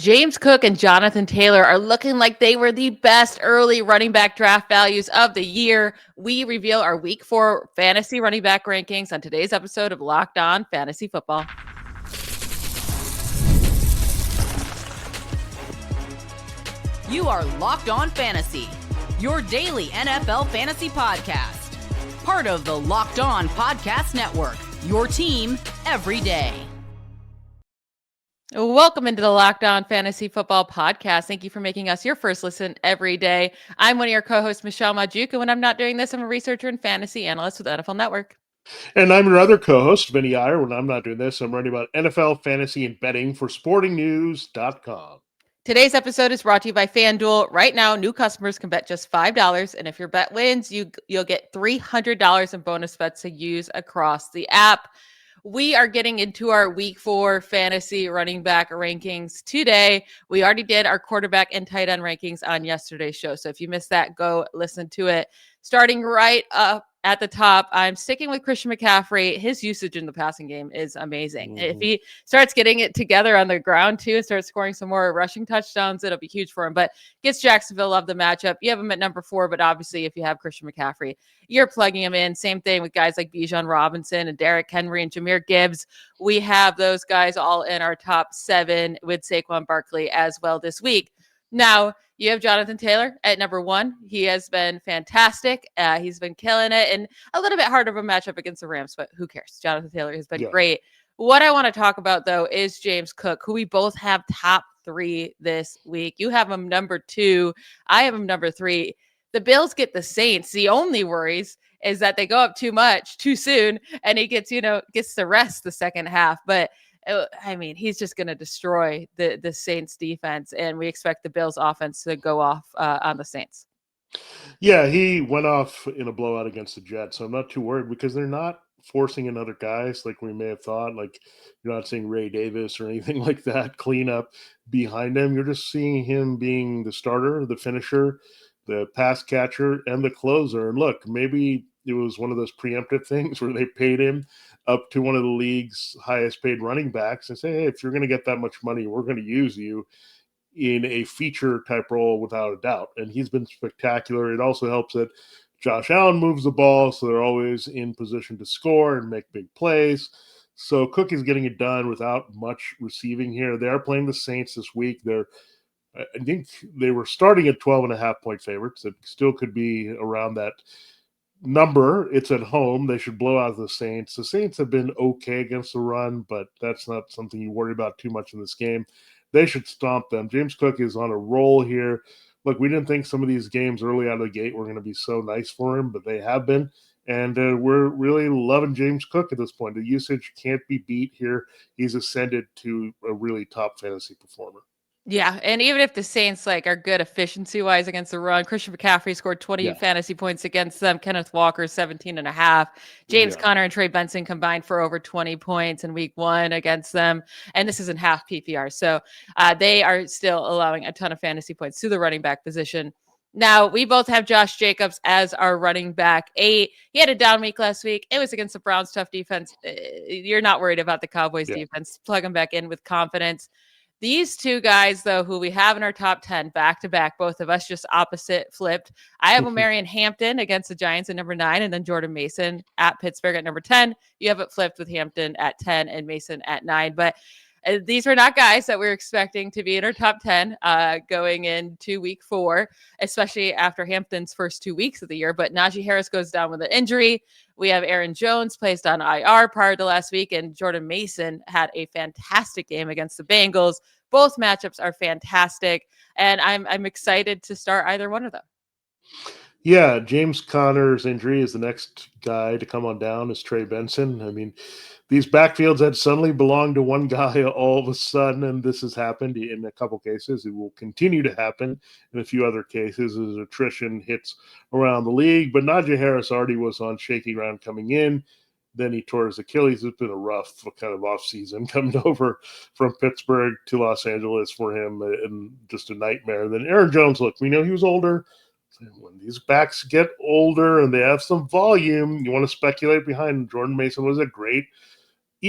James Cook and Jonathan Taylor are looking like they were the best early running back draft values of the year. We reveal our week 4 fantasy running back rankings on today's episode of Locked On Fantasy Football. You are Locked On Fantasy, your daily NFL fantasy podcast. Part of the Locked On Podcast Network, your team every day. Welcome into the Locked On Fantasy Football Podcast. Thank you for making us your first listen every day. I'm one of your co-hosts, Michelle Magdziuk, and when I'm not doing this, I'm a researcher and fantasy analyst with NFL Network. And I'm your other co-host, Vinnie Iyer. When I'm not doing this, I'm writing about NFL fantasy and betting for sportingnews.com. Today's episode is brought to you by FanDuel. Right now, new customers can bet just $5, and if your bet wins, you'll get $300 in bonus bets to use across the app. We are getting into our week 4 fantasy running back rankings today. We already did our quarterback and tight end rankings on yesterday's show. So if you missed that, go listen to it. Starting right up at the top, I'm sticking with Christian McCaffrey. His usage in the passing game is amazing. If he starts getting it together on the ground too and starts scoring some more rushing touchdowns, it'll be huge for him. But gets Jacksonville, love the matchup. You have him at number 4, but obviously if you have Christian McCaffrey, you're plugging him in. Same thing with guys like Bijan Robinson and Derrick Henry and Jahmyr Gibbs. We have those guys all in our top 7 with Saquon Barkley as well this week. Now, you have Jonathan Taylor at number 1. He has been fantastic. He's been killing it, and a little bit harder of a matchup against the Rams, but who cares? Jonathan Taylor has been great. What I want to talk about, though, is James Cook, who we both have top 3 this week. You have him number 2. I have him number 3. The Bills get the Saints. The only worries is that they go up too much too soon, and he gets to rest the second half. But I mean, he's just going to destroy the Saints defense, and we expect the Bills offense to go off on the Saints. Yeah, he went off in a blowout against the Jets, so I'm not too worried because they're not forcing in other guys like we may have thought. Like, you're not seeing Ray Davis or anything like that clean up behind him. You're just seeing him being the starter, the finisher, the pass catcher, and the closer. And look, maybe it was one of those preemptive things where they paid him up to one of the league's highest paid running backs and say, hey, if you're going to get that much money, we're going to use you in a feature type role without a doubt. And he's been spectacular. It also helps that Josh Allen moves the ball, so they're always in position to score and make big plays. So Cook is getting it done without much receiving here. They are playing the Saints this week. I think they were starting at 12.5-point favorites. It still could be around that number. It's at home. They should blow out the Saints. The Saints have been okay against the run, but that's not something you worry about too much in this game. They should stomp them. James Cook is on a roll here. Look, we didn't think some of these games early out of the gate were going to be so nice for him, but they have been. And we're really loving James Cook at this point. The usage can't be beat here. He's ascended to a really top fantasy performer. Yeah, and even if the Saints are good efficiency-wise against the run, Christian McCaffrey scored 20 fantasy points against them. Kenneth Walker, 17.5. James Conner and Trey Benson combined for over 20 points in week 1 against them. And this isn't half PPR. So they are still allowing a ton of fantasy points to the running back position. Now, we both have Josh Jacobs as our running back 8. He had a down week last week. It was against the Browns' tough defense. You're not worried about the Cowboys' defense. Plug him back in with confidence. These two guys, though, who we have in our top 10 back-to-back, both of us just opposite flipped. I have Omarion Hampton against the Giants at number 9, and then Jordan Mason at Pittsburgh at number 10. You have it flipped with Hampton at 10 and Mason at 9. But these were not guys that we're expecting to be in our top 10 going into week 4, especially after Hampton's first 2 weeks of the year. But Najee Harris goes down with an injury. We have Aaron Jones placed on IR prior to last week, and Jordan Mason had a fantastic game against the Bengals. Both matchups are fantastic, and I'm excited to start either one of them. Yeah, James Conner's injury is the next guy to come on down is Trey Benson. I mean, these backfields had suddenly belonged to one guy all of a sudden, and this has happened in a couple cases. It will continue to happen in a few other cases as attrition hits around the league. But Najee Harris already was on shaky ground coming in. Then he tore his Achilles. It's been a rough kind of offseason coming over from Pittsburgh to Los Angeles for him, and just a nightmare. And then Aaron Jones, look, we know he was older. When these backs get older and they have some volume, you want to speculate behind them. Jordan Mason was a great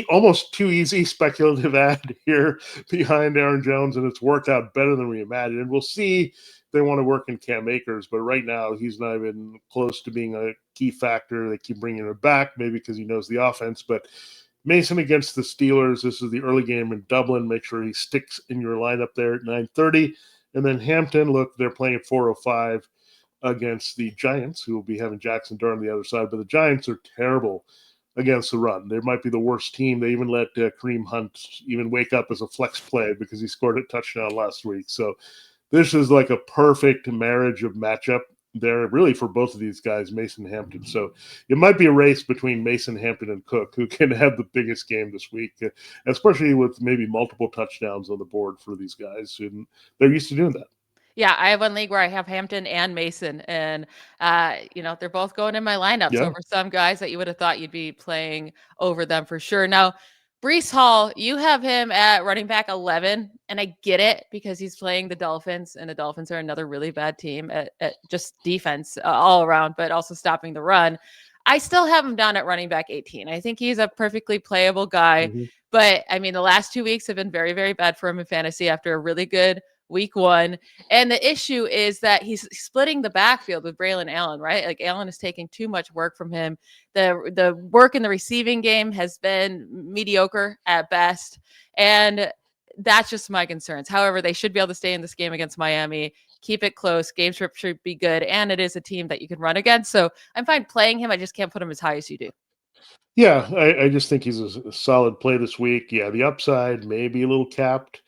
almost too easy speculative ad here behind Aaron Jones, and it's worked out better than we imagined. And we'll see if they want to work in Cam Akers, but right now he's not even close to being a key factor. They keep bringing him back, maybe because he knows the offense, but Mason against the Steelers. This is the early game in Dublin. Make sure he sticks in your lineup there at 9:30. And then Hampton, look, they're playing at 4:05 against the Giants, who will be having Jackson Dart on the other side. But the Giants are terrible against the run. They might be the worst team. They even let Kareem Hunt even wake up as a flex play because he scored a touchdown last week. So this is like a perfect marriage of matchup there, really, for both of these guys, Mason, Hampton. So it might be a race between Mason, Hampton, and Cook, who can have the biggest game this week, especially with maybe multiple touchdowns on the board for these guys. And they're used to doing that. Yeah, I have one league where I have Hampton and Mason, and they're both going in my lineups over some guys that you would have thought you'd be playing over them for sure. Now, Breece Hall, you have him at running back 11, and I get it because he's playing the Dolphins, and the Dolphins are another really bad team at just defense all around, but also stopping the run. I still have him down at running back 18. I think he's a perfectly playable guy, but I mean, the last 2 weeks have been very, very bad for him in fantasy after a really good week 1. And the issue is that he's splitting the backfield with Braylon Allen, right? Like Allen is taking too much work from him. The work in the receiving game has been mediocre at best. And that's just my concerns. However, they should be able to stay in this game against Miami, keep it close. Game script should be good. And it is a team that you can run against. So I'm fine playing him. I just can't put him as high as you do. Yeah, I just think he's a solid play this week. Yeah, the upside may be a little capped,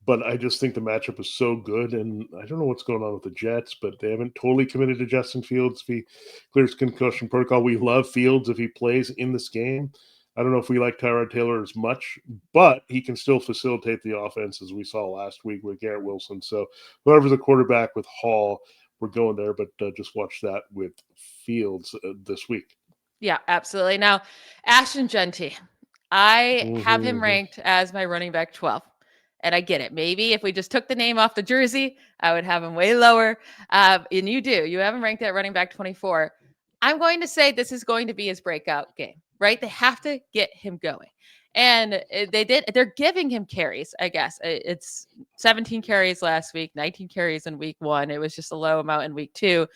but I just think the matchup is so good, and I don't know what's going on with the Jets, but they haven't totally committed to Justin Fields if he clears concussion protocol. We love Fields if he plays in this game. I don't know if we like Tyrod Taylor as much, but he can still facilitate the offense as we saw last week with Garrett Wilson. So whoever's the quarterback with Hall, we're going there, but just watch that with Fields this week. Yeah, absolutely. Now, Asthon Jeanty, I have him ranked as my running back 12. And I get it. Maybe if we just took the name off the jersey, I would have him way lower. And you do. You have him ranked at running back 24. I'm going to say this is going to be his breakout game, right? They have to get him going. And they're giving him carries, I guess. It's 17 carries last week, 19 carries in week 1. It was just a low amount in week 2,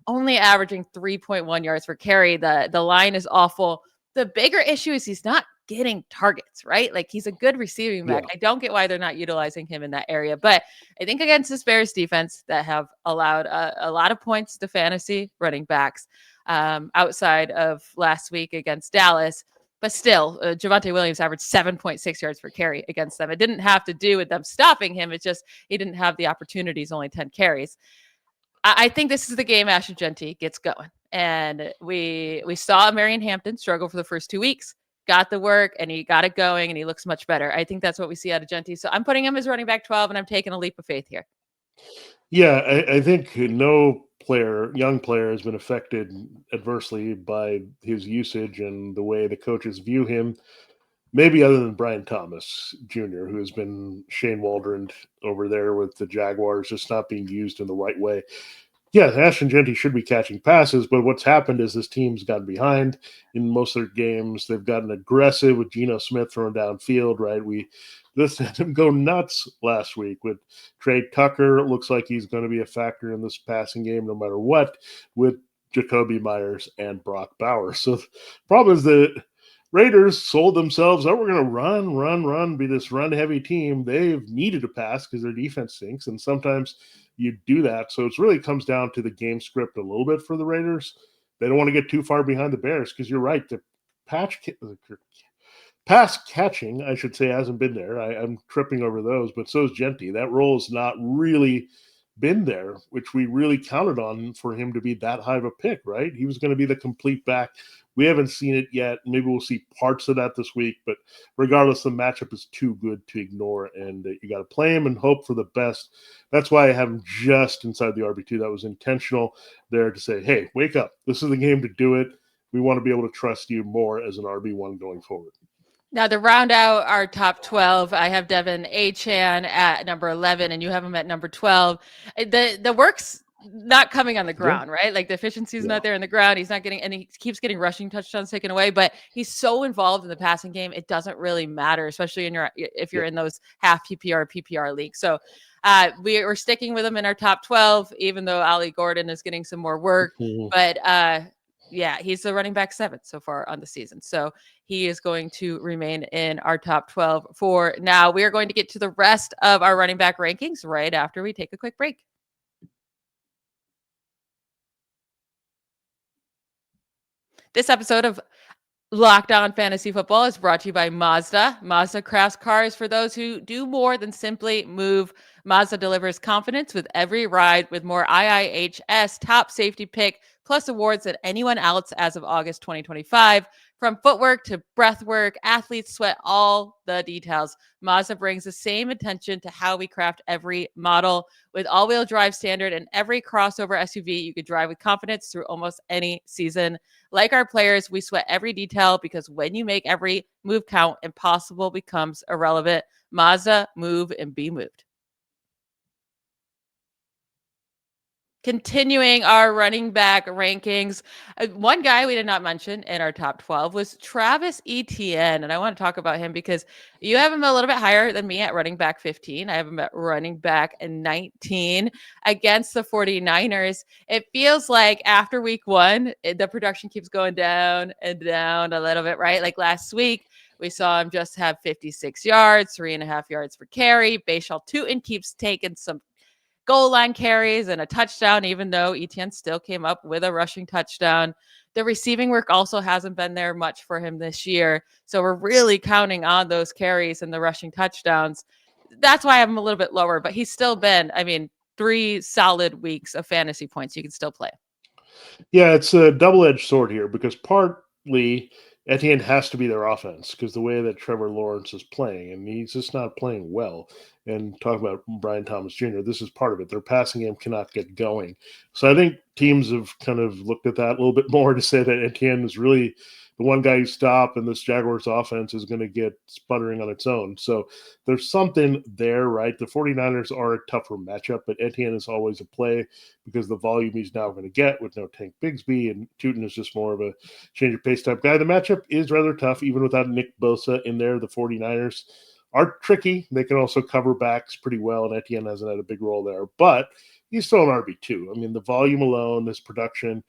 only averaging 3.1 yards per carry. The line is awful. The bigger issue is he's not getting targets, right? Like he's a good receiving back. I don't get why they're not utilizing him in that area, but I think against this Bears defense that have allowed a lot of points to fantasy running backs outside of last week against Dallas, but still Javonte Williams averaged 7.6 yards per carry against them. It didn't have to do with them stopping him. It's just, he didn't have the opportunities, only 10 carries. I think this is the game Asthon Jeanty gets going. And we saw Omarion Hampton struggle for the first 2 weeks, got the work, and he got it going, and he looks much better. I think that's what we see out of Jeanty. So I'm putting him as running back 12, and I'm taking a leap of faith here. Yeah, I think no young player has been affected adversely by his usage and the way the coaches view him. Maybe other than Brian Thomas Jr., who has been Shane Waldron over there with the Jaguars, just not being used in the right way. Yeah, Asthon Jeanty should be catching passes, but what's happened is this team's gotten behind in most of their games. They've gotten aggressive with Geno Smith throwing downfield, right? We listened to him go nuts last week with Trey Tucker. It looks like he's going to be a factor in this passing game no matter what, with Jacoby Myers and Brock Bowers. So the problem is that Raiders sold themselves, we're going to run, be this run-heavy team. They've needed to pass because their defense stinks, and sometimes you do that. So it really comes down to the game script a little bit for the Raiders. They don't want to get too far behind the Bears because you're right. The pass catching, I should say, hasn't been there. I'm tripping over those, but so is Jeanty. That role has not really been there, which we really counted on for him to be that high of a pick, right? He was going to be the complete back. We haven't seen it yet. Maybe we'll see parts of that this week, but regardless, the matchup is too good to ignore, and you got to play him and hope for the best. That's why I have him just inside the RB2. That was intentional there to say, hey, wake up. This is the game to do it. We want to be able to trust you more as an RB1 going forward. Now, to round out our top 12, I have Devin Achane at number 11, and you have him at number 12. The work's not coming on the ground, right? Like the efficiency is Yeah. not there in the ground. He's not getting, and he keeps getting rushing touchdowns taken away, but he's so involved in the passing game. It doesn't really matter, especially if you're in those half PPR leagues. So we're sticking with him in our top 12, even though Ali Gordon is getting some more work. But yeah, he's the running back 7 so far on the season. So he is going to remain in our top 12 for now. We are going to get to the rest of our running back rankings right after we take a quick break. This episode of Locked On Fantasy Football is brought to you by Mazda. Mazda crafts cars for those who do more than simply move. Mazda delivers confidence with every ride with more IIHS top safety pick plus awards than anyone else as of August 2025. From footwork to breathwork, athletes sweat all the details. Mazda brings the same attention to how we craft every model. With all-wheel drive standard and every crossover SUV, you could drive with confidence through almost any season. Like our players, we sweat every detail because when you make every move count, impossible becomes irrelevant. Mazda, move and be moved. Continuing our running back rankings, one guy we did not mention in our top 12 was Travis Etienne. And I want to talk about him because you have him a little bit higher than me at running back 15. I have him at running back 19 against the 49ers. It feels like after week 1, the production keeps going down and down a little bit, right? Like last week, we saw him just have 56 yards, 3.5 yards per carry. Bashal Tutin keeps taking some goal line carries and a touchdown, even though Etienne still came up with a rushing touchdown. The receiving work also hasn't been there much for him this year. So we're really counting on those carries and the rushing touchdowns. That's why I have him a little bit lower, but he's still been, 3 solid weeks of fantasy points. You can still play. Yeah, it's a double-edged sword here because partly Etienne has to be their offense because the way that Trevor Lawrence is playing, and he's just not playing well. And talk about Brian Thomas Jr., this is part of it. Their passing game cannot get going. So I think teams have kind of looked at that a little bit more to say that Etienne is really the one guy you stop, and this Jaguars offense is going to get sputtering on its own. So there's something there, right? The 49ers are a tougher matchup, but Etienne is always a play because the volume he's now going to get with no Tank Bigsby, and Tutin is just more of a change of pace type guy. The matchup is rather tough, even without Nick Bosa in there. The 49ers are tricky. They can also cover backs pretty well, and Etienne hasn't had a big role there. But he's still an RB2. I mean, the volume alone, this production,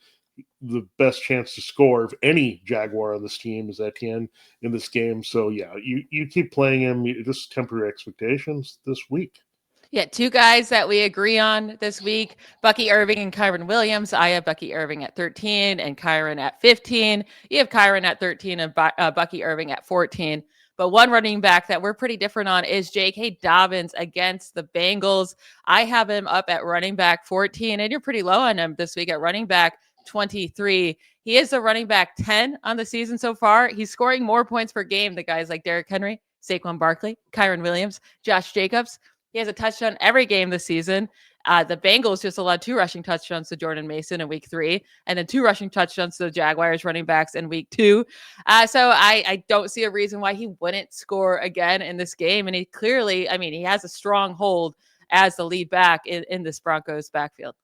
the best chance to score of any Jaguar on this team is Etienne in this game. So, yeah, you keep playing him. You just temper your expectations this week. Yeah, 2 guys that we agree on this week, Bucky Irving and Kyren Williams. I have Bucky Irving at 13 and Kyren at 15. You have Kyren at 13 and Bucky Irving at 14. But one running back that we're pretty different on is J.K. Dobbins against the Bengals. I have him up at running back 14, and you're pretty low on him this week at running back 23. He is a running back 10 on the season so far. He's scoring more points per game than guys like Derrick Henry, Saquon Barkley, Kyren Williams, Josh Jacobs. He has a touchdown every game this season. The Bengals just allowed 2 rushing touchdowns to Jordan Mason in week 3, and then 2 rushing touchdowns to the Jaguars running backs in week 2. So I don't see a reason why he wouldn't score again in this game. And he clearly, he has a strong hold as the lead back in this Broncos backfield.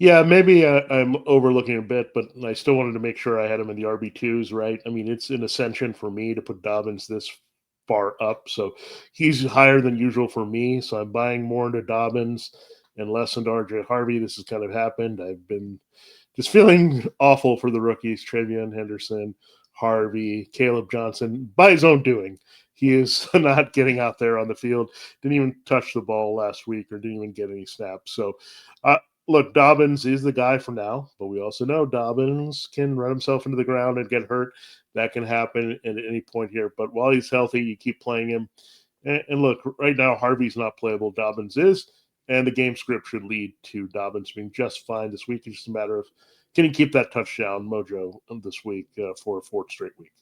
Yeah, maybe I'm overlooking a bit, but I still wanted to make sure I had him in the RB2s, right? It's an ascension for me to put Dobbins this far up. So he's higher than usual for me. So I'm buying more into Dobbins and less into RJ Harvey. This has kind of happened. I've been just feeling awful for the rookies, TreVeyon Henderson, Harvey, Caleb Johnson, by his own doing. He is not getting out there on the field. Didn't even touch the ball last week or didn't even get any snaps. So, look, Dobbins is the guy for now, but we also know Dobbins can run himself into the ground and get hurt. That can happen at any point here. But while he's healthy, you keep playing him. And look, right now, Harvey's not playable. Dobbins is. And the game script should lead to Dobbins being just fine this week. It's just a matter of can he keep that touchdown mojo this week for a 4th straight week.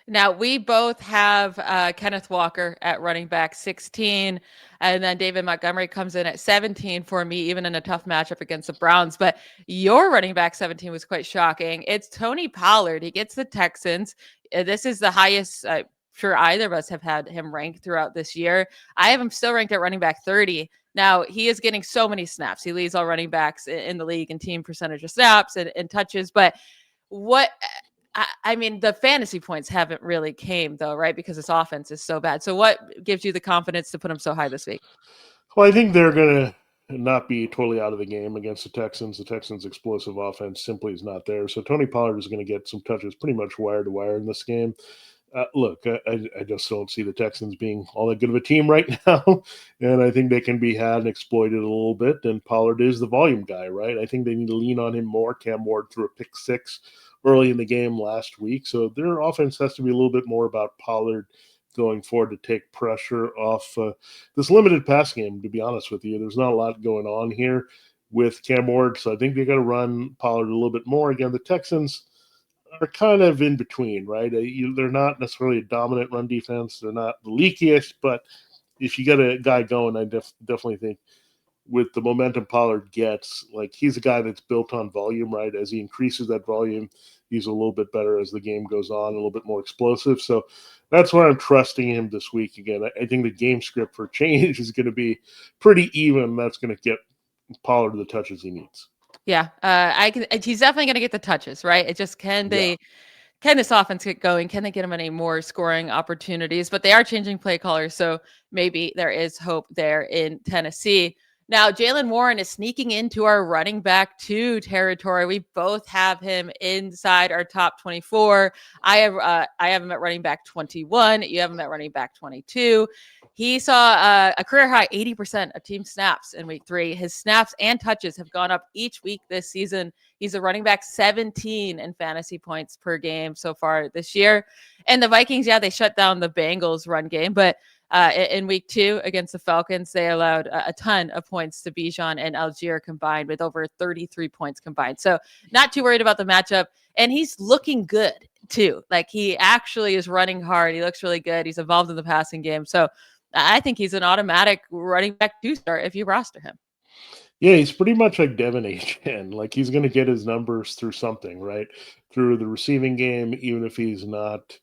Now, we both have Kenneth Walker at running back 16, and then David Montgomery comes in at 17 for me, even in a tough matchup against the Browns. But your running back 17 was quite shocking. It's Tony Pollard. He gets the Texans. This is the highest sure either of us have had him ranked throughout this year. I have him still ranked at running back 30. Now, he is getting so many snaps. He leads all running backs in the league in team percentage of snaps and touches. But what I mean, the fantasy points haven't really came, though, right? Because this offense is so bad. So what gives you the confidence to put him so high this week? Well, I think they're going to not be totally out of the game against the Texans. The Texans' explosive offense simply is not there. So Tony Pollard is going to get some touches pretty much wire to wire in this game. Look, I just don't see the Texans being all that good of a team right now. And I think they can be had and exploited a little bit. And Pollard is the volume guy, right? I think they need to lean on him more. Cam Ward threw a pick six early in the game last week. So their offense has to be a little bit more about Pollard going forward to take pressure off this limited pass game, to be honest with you. There's not a lot going on here with Cam Ward. So I think they got to run Pollard a little bit more. Again, the Texans are kind of in between, right? They're not necessarily a dominant run defense. They're not the leakiest, but if you get a guy going, I definitely think with the momentum Pollard gets, like he's a guy that's built on volume, right? As he increases that volume, he's a little bit better as the game goes on, a little bit more explosive. So that's why I'm trusting him this week. Again, I think the game script for change is going to be pretty even. That's going to get Pollard the touches he needs. Yeah, he's definitely going to get the touches, right? It just can this offense get going? Can they get him any more scoring opportunities? But they are changing play callers, so maybe there is hope there in Tennessee. Now, Jaylen Warren is sneaking into our running back 2 territory. We both have him inside our top 24. I have him at running back 21. You have him at running back 22. He saw a career high 80% of team snaps in week 3. His snaps and touches have gone up each week this season. He's a running back 17 in fantasy points per game so far this year. And the Vikings, they shut down the Bengals run game, but in week 2 against the Falcons, they allowed a ton of points to Bijan and Algier combined, with over 33 points combined. So not too worried about the matchup. And he's looking good too. Like, he actually is running hard. He looks really good. He's involved in the passing game. So I think he's an automatic running back 2 star if you roster him. Yeah, he's pretty much like Devin Achane. Like, he's going to get his numbers through something, right? Through the receiving game, even if he's not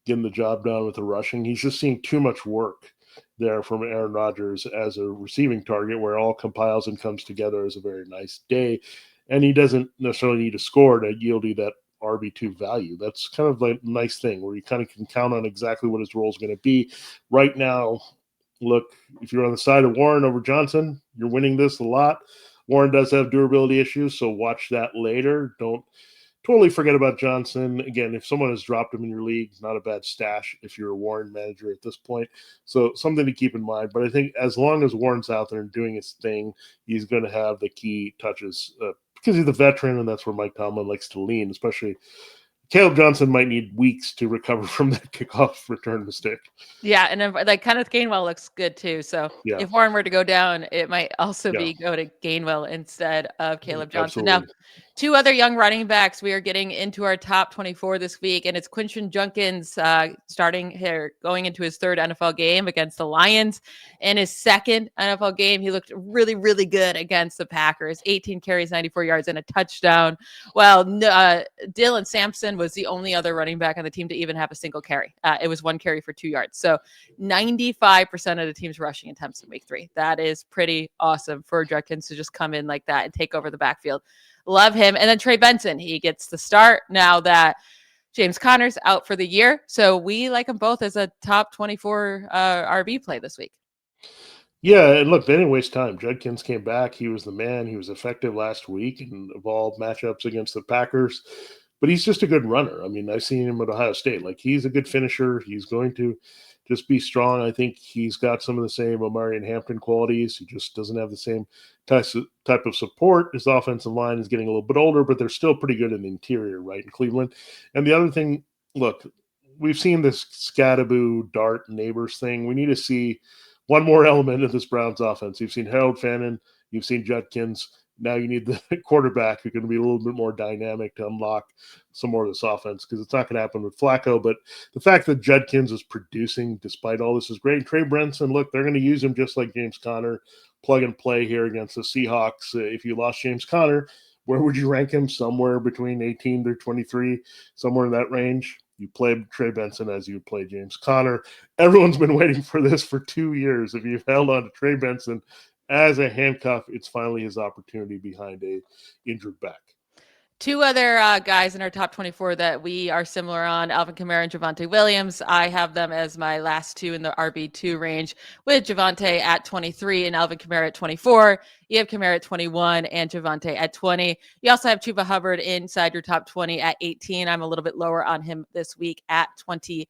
getting the job done with the rushing. He's just seeing too much work there from Aaron Rodgers as a receiving target, where all compiles and comes together as a very nice day. And he doesn't necessarily need to score to yield you that RB2 value. That's kind of like a nice thing where you kind of can count on exactly what his role is going to be. Right now, look, if you're on the side of Warren over Johnson, you're winning this a lot. Warren does have durability issues, so watch that later. Don't totally forget about Johnson. Again, if someone has dropped him in your league, it's not a bad stash if you're a Warren manager at this point. So something to keep in mind. But I think as long as Warren's out there and doing his thing, he's going to have the key touches because he's the veteran, and that's where Mike Tomlin likes to lean, especially Caleb Johnson might need weeks to recover from that kickoff return mistake. Yeah, and then, like, Kenneth Gainwell looks good too. So if Warren were to go down, it might also be go to Gainwell instead of Caleb Johnson. Absolutely. Now, 2 other young running backs we are getting into our top 24 this week, and it's Quinshon Judkins starting here, going into his 3rd NFL game against the Lions. In his 2nd NFL game, he looked really, really good against the Packers. 18 carries, 94 yards, and a touchdown. Well, Dylan Sampson was the only other running back on the team to even have a single carry. It was 1 carry for 2 yards. So 95% of the team's rushing attempts in week 3. That is pretty awesome for Judkins to just come in like that and take over the backfield. Love him. And then Trey Benson, he gets the start now that James Conner's out for the year. So we like them both as a top 24 RB play this week. Yeah, and look, they didn't waste time. Judkins came back. He was the man. He was effective last week in evolved matchups against the Packers. But he's just a good runner. I mean, I've seen him at Ohio State. Like, he's a good finisher. He's going to just be strong. I think he's got some of the same Omarion Hampton qualities. He just doesn't have the same type of support. His offensive line is getting a little bit older, but they're still pretty good in the interior, right, in Cleveland. And the other thing, look, we've seen this Skattebo, Dart, Neighbors thing. We need to see one more element of this Browns offense. You've seen Harold Fannin. You've seen Judkins. Now you need the quarterback who's going to be a little bit more dynamic to unlock some more of this offense, because it's not going to happen with Flacco. But the fact that Judkins is producing despite all this is great. And Trey Benson, look, they're going to use him just like James Conner, plug and play here against the Seahawks. If you lost James Conner, where would you rank him? Somewhere between 18 to 23, somewhere in that range. You play Trey Benson as you play James Conner. Everyone's been waiting for this for 2 years. If you've held on to Trey Benson as a handcuff, it's finally his opportunity behind a injured back. Two other guys in our top 24 that we are similar on, Alvin Kamara and Javonte Williams. I have them as my last two in the RB2 range, with Javonte at 23 and Alvin Kamara at 24. You have Kamara at 21 and Javonte at 20. You also have Chuba Hubbard inside your top 20 at 18. I'm a little bit lower on him this week at 25.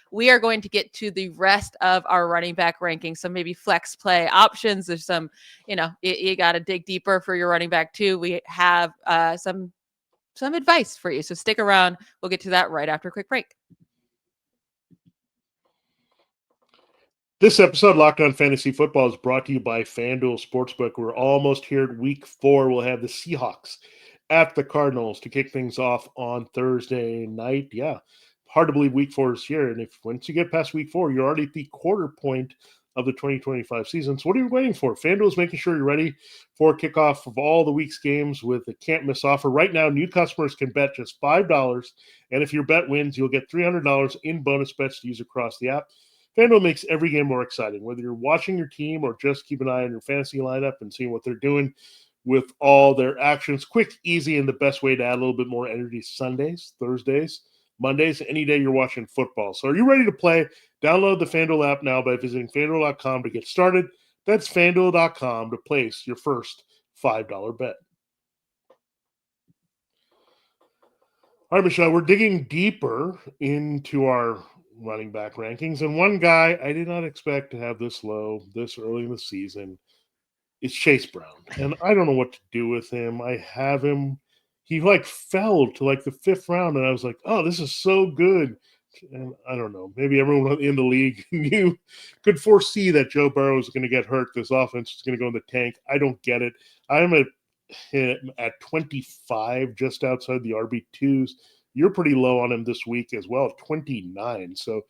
We are going to get to the rest of our running back rankings, some maybe flex play options. There's some, you got to dig deeper for your running back too. We have some advice for you. So stick around. We'll get to that right after a quick break. This episode, Locked On Fantasy Football, is brought to you by FanDuel Sportsbook. We're almost here at week 4. We'll have the Seahawks at the Cardinals to kick things off on Thursday night. Yeah, hard to believe week 4 is here. And once you get past week 4, you're already at the quarter point of the 2025 season. So what are you waiting for? FanDuel is making sure you're ready for kickoff of all the week's games with a can't-miss offer. Right now, new customers can bet just $5. And if your bet wins, you'll get $300 in bonus bets to use across the app. FanDuel makes every game more exciting, whether you're watching your team or just keep an eye on your fantasy lineup and seeing what they're doing with all their actions. Quick, easy, and the best way to add a little bit more energy Sundays, Thursdays, Mondays, any day you're watching football. So are you ready to play? Download the FanDuel app now by visiting FanDuel.com to get started. That's FanDuel.com to place your first $5 bet. All right, Michelle, we're digging deeper into our running back rankings. And one guy I did not expect to have this low this early in the season is Chase Brown. And I don't know what to do with him. I have him. He fell to the 5th round. And I was like, oh, this is so good. And I don't know. Maybe everyone in the league could foresee that Joe Burrow was going to get hurt. This offense is going to go in the tank. I don't get it. I'm at 25, just outside the RB2s. You're pretty low on him this week as well, 29. So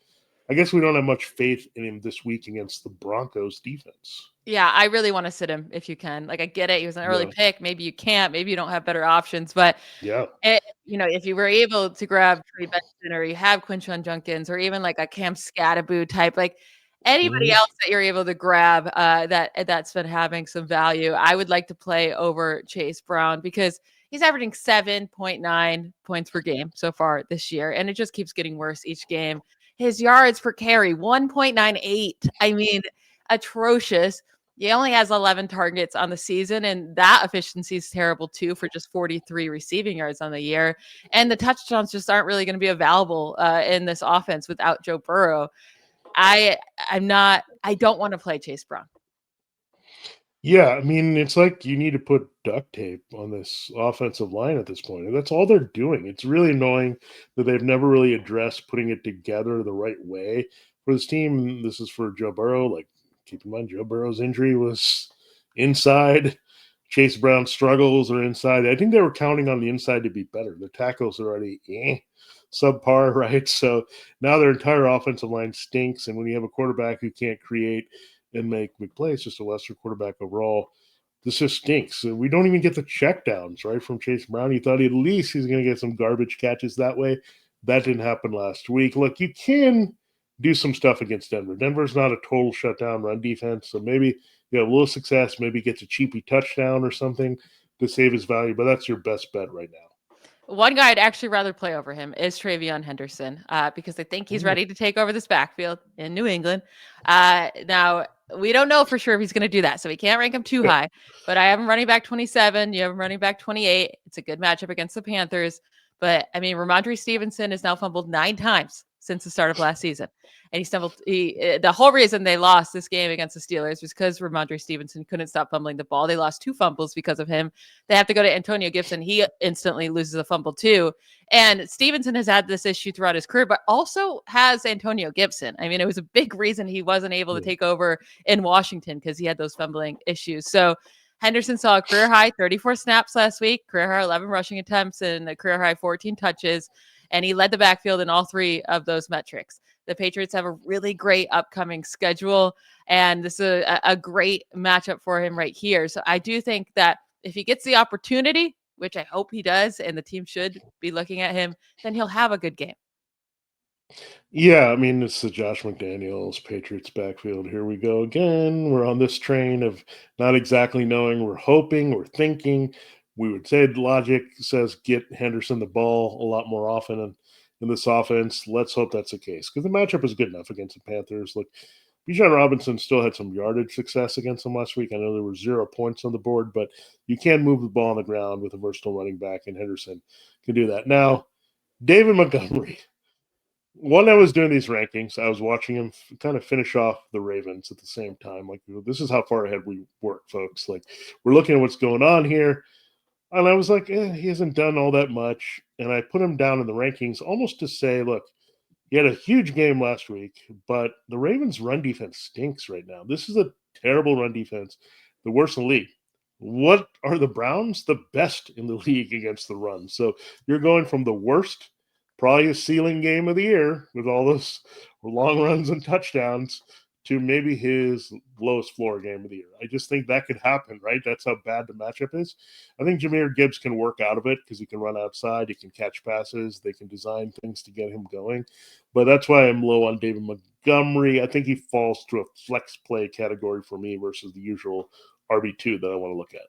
I guess we don't have much faith in him this week against the Broncos defense. Yeah, I really want to sit him if you can. I get it. He was an early pick. Maybe you can't. Maybe you don't have better options. But, if you were able to grab Trey Benson, or you have Quinshon Judkins, or even a Cam Skattebo type, anybody else that you're able to grab that's been having some value, I would like to play over Chase Brown, because he's averaging 7.9 points per game so far this year, and it just keeps getting worse each game. His yards per carry, 1.98. I mean, atrocious. He only has 11 targets on the season, and that efficiency is terrible too, for just 43 receiving yards on the year. And the touchdowns just aren't really going to be available in this offense without Joe Burrow. I don't want to play Chase Brown. Yeah, I mean, it's like you need to put duct tape on this offensive line at this point. And that's all they're doing. It's really annoying that they've never really addressed putting it together the right way for this team. This is for Joe Burrow. Keep in mind, Joe Burrow's injury was inside. Chase Brown's struggles are inside. I think they were counting on the inside to be better. The tackles are already subpar, right? So now their entire offensive line stinks. And when you have a quarterback who can't create and make big plays, just a lesser quarterback overall, this just stinks. We don't even get the checkdowns, right, from Chase Brown. You thought at least he's going to get some garbage catches that way. That didn't happen last week. Look, you can do some stuff against Denver. Denver's not a total shutdown run defense, so maybe you have a little success, maybe gets a cheapy touchdown or something to save his value, but that's your best bet right now. One guy I'd actually rather play over him is TreVeyon Henderson, because I think he's ready to take over this backfield in New England. Now, we don't know for sure if he's going to do that, so we can't rank him too high. But I have him running back 27. You have him running back 28. It's a good matchup against the Panthers. But, I mean, Ramondre Stevenson has now fumbled 9 times since the start of last season. And the whole reason they lost this game against the Steelers was because Ramondre Stevenson couldn't stop fumbling the ball. They lost 2 fumbles because of him. They have to go to Antonio Gibson. He instantly loses a fumble too. And Stevenson has had this issue throughout his career, but also has Antonio Gibson. I mean, it was a big reason he wasn't able to take over in Washington, because he had those fumbling issues. So Henderson saw a career high 34 snaps last week, career high 11 rushing attempts, and a career high 14 touches. And he led the backfield in all 3 of those metrics. The Patriots have a really great upcoming schedule, and this is a great matchup for him right here. So I do think that if he gets the opportunity, which I hope he does, and the team should be looking at him, then he'll have a good game. Yeah, I mean, it's the Josh McDaniels Patriots backfield. Here we go again. We're on this train of not exactly knowing. We're hoping, we're thinking. We would say logic says get Henderson the ball a lot more often in this offense. Let's hope that's the case because the matchup is good enough against the Panthers. Look, Bijan Robinson still had some yardage success against them last week. I know there were 0 points on the board, but you can move the ball on the ground with a versatile running back, and Henderson can do that. Now, David Montgomery. When I was doing these rankings, I was watching him kind of finish off the Ravens at the same time. Like, this is how far ahead we work, folks. Like, we're looking at what's going on here. And I was like, he hasn't done all that much. And I put him down in the rankings almost to say, look, he had a huge game last week, but the Ravens' run defense stinks right now. This is a terrible run defense, the worst in the league. What are the Browns? The best in the league against the run. So you're going from the worst, probably a ceiling game of the year with all those long runs and touchdowns, to maybe his lowest floor game of the year. I just think that could happen, right? That's how bad the matchup is. I think Jahmyr Gibbs can work out of it because he can run outside, he can catch passes, they can design things to get him going. But that's why I'm low on David Montgomery. I think he falls to a flex play category for me versus the usual RB2 that I want to look at.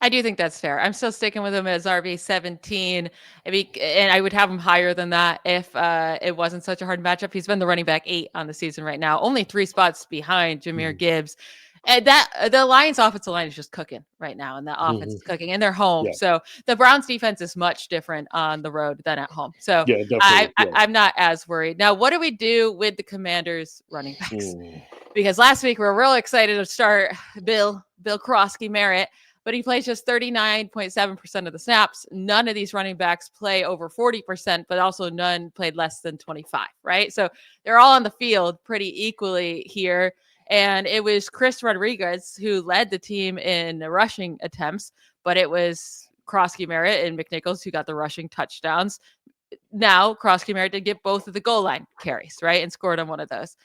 I do think that's fair. I'm still sticking with him as RB17. And I would have him higher than that if it wasn't such a hard matchup. He's been the running back 8 on the season right now, only 3 spots behind Jahmyr Gibbs. And that the Lions offensive line is just cooking right now, and that offense is cooking, and they're home. Yeah. So the Browns defense is much different on the road than at home. So yeah, definitely. I'm not as worried. Now, what do we do with the Commanders running backs? Because last week we were real excited to start Bill Krosky Merritt, but he plays just 39.7% of the snaps. None of these running backs play over 40%, but also none played less than 25, right? So they're all on the field pretty equally here. And it was Chris Rodriguez who led the team in rushing attempts, but it was Krosky Merritt and McNichols who got the rushing touchdowns. Now, Krosky Merritt did get both of the goal line carries, right? And scored on one of those.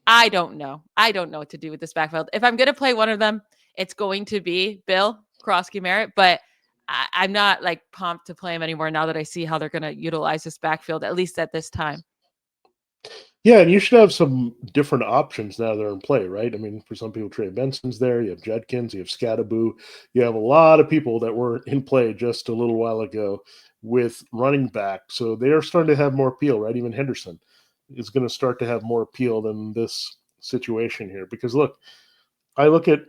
I don't know. I don't know what to do with this backfield. If I'm going to play one of them, it's going to be Bill Krosky Merritt, but I'm not like pumped to play him anymore now that I see how they're going to utilize this backfield, at least at this time. Yeah, and you should have some different options now that are in play, right? I mean, for some people, Trey Benson's there. You have Judkins, you have Skattebo. You have a lot of people that were in play just a little while ago with running back. So they are starting to have more appeal, right? Even Henderson is going to start to have more appeal than this situation here. Because look, I look at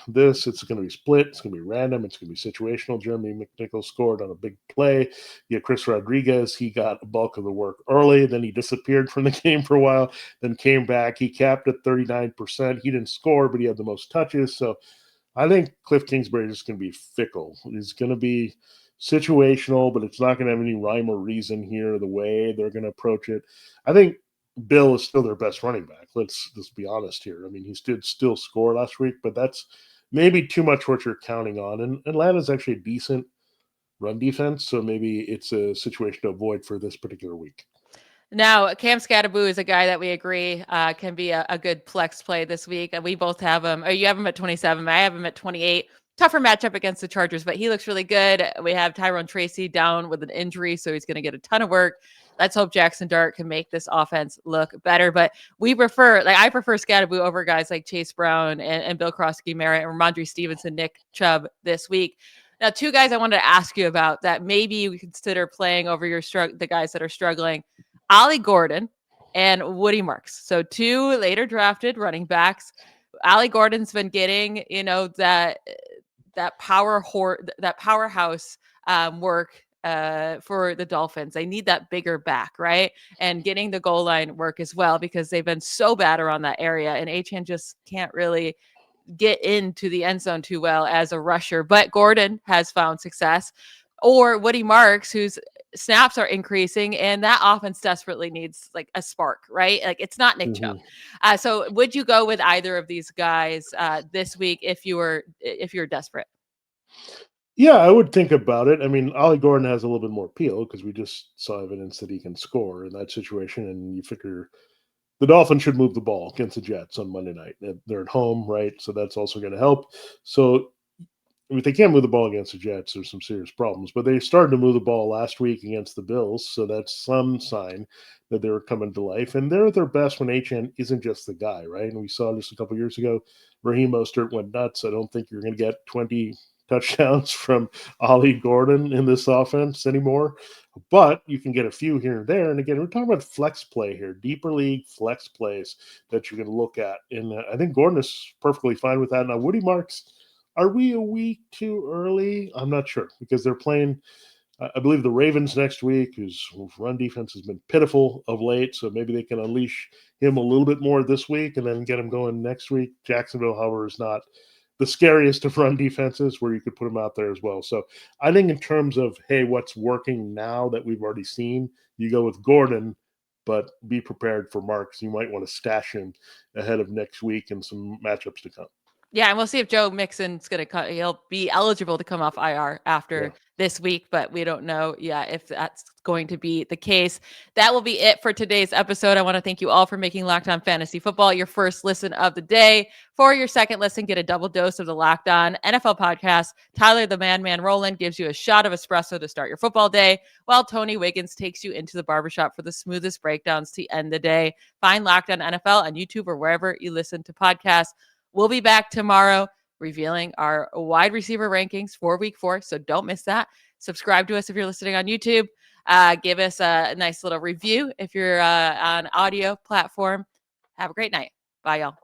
this, it's going to be split, it's going to be random, it's going to be situational. Jeremy McNichols scored on a big play. You have Chris Rodriguez, he got a bulk of the work early, then he disappeared from the game for a while, then came back. He capped at 39%. He didn't score, but he had the most touches. So I think Cliff Kingsbury is just going to be fickle. He's going to be situational, but it's not going to have any rhyme or reason here the way they're going to approach it. I think Bill is still their best running back. Let's just be honest here. I mean, he did still score last week, but that's maybe too much what you're counting on. And Atlanta's actually a decent run defense, so maybe it's a situation to avoid for this particular week. Now, Cam Skattebo is a guy that we agree can be a good flex play this week. And we both have him. Or you have him at 27. I have him at 28. Tougher matchup against the Chargers, but he looks really good. We have Tyrone Tracy down with an injury, so he's going to get a ton of work. Let's hope Jackson Dart can make this offense look better. But I prefer Skattebo over guys like Chase Brown and Bill Krosky Merritt and Ramondre Stevenson, Nick Chubb this week. Now, 2 guys I wanted to ask you about that maybe you consider playing over the guys that are struggling. Ollie Gordon and Woody Marks. So 2 later drafted running backs. Ollie Gordon's been getting, that powerhouse work for the Dolphins. They need that bigger back, right? And getting the goal line work as well, because they've been so bad around that area. And Achane just can't really get into the end zone too well as a rusher. But Gordon has found success. Or Woody Marks, whose snaps are increasing, and that offense desperately needs like a spark, right? Like it's not Nick Chubb. So would you go with either of these guys this week if you're desperate? Yeah, I would think about it. I mean, Ollie Gordon has a little bit more appeal because we just saw evidence that he can score in that situation, and you figure the Dolphins should move the ball against the Jets on Monday night. They're at home, right? So that's also going to help. So if they can't move the ball against the Jets, there's some serious problems. But they started to move the ball last week against the Bills, so that's some sign that they were coming to life. And they're at their best when HN isn't just the guy, right? And we saw just a couple years ago, Raheem Mostert went nuts. I don't think you're going to get 20 touchdowns from Ollie Gordon in this offense anymore, but you can get a few here and there. And again, we're talking about flex play here, deeper league flex plays that you're going to look at. And I think Gordon is perfectly fine with that. Now, Woody Marks, are we a week too early? I'm not sure because they're playing, I believe, the Ravens next week, whose run defense has been pitiful of late. So maybe they can unleash him a little bit more this week and then get him going next week. Jacksonville, however, is not the scariest of run defenses where you could put him out there as well. So I think in terms of, hey, what's working now that we've already seen, you go with Gordon, but be prepared for Marks. You might want to stash him ahead of next week and some matchups to come. Yeah, and we'll see if Joe Mixon's going to he'll be eligible to come off IR after this week, but we don't know yet if that's going to be the case. That will be it for today's episode. I want to thank you all for making Locked On Fantasy Football your first listen of the day. For your second listen, get a double dose of the Locked On NFL podcast. Tyler the Man Rowland gives you a shot of espresso to start your football day, while Tony Wiggins takes you into the barbershop for the smoothest breakdowns to end the day. Find Locked On NFL on YouTube or wherever you listen to podcasts. We'll be back tomorrow revealing our wide receiver rankings for week 4. So don't miss that. Subscribe to us if you're listening on YouTube. Give us a nice little review if you're on audio platform. Have a great night. Bye, y'all.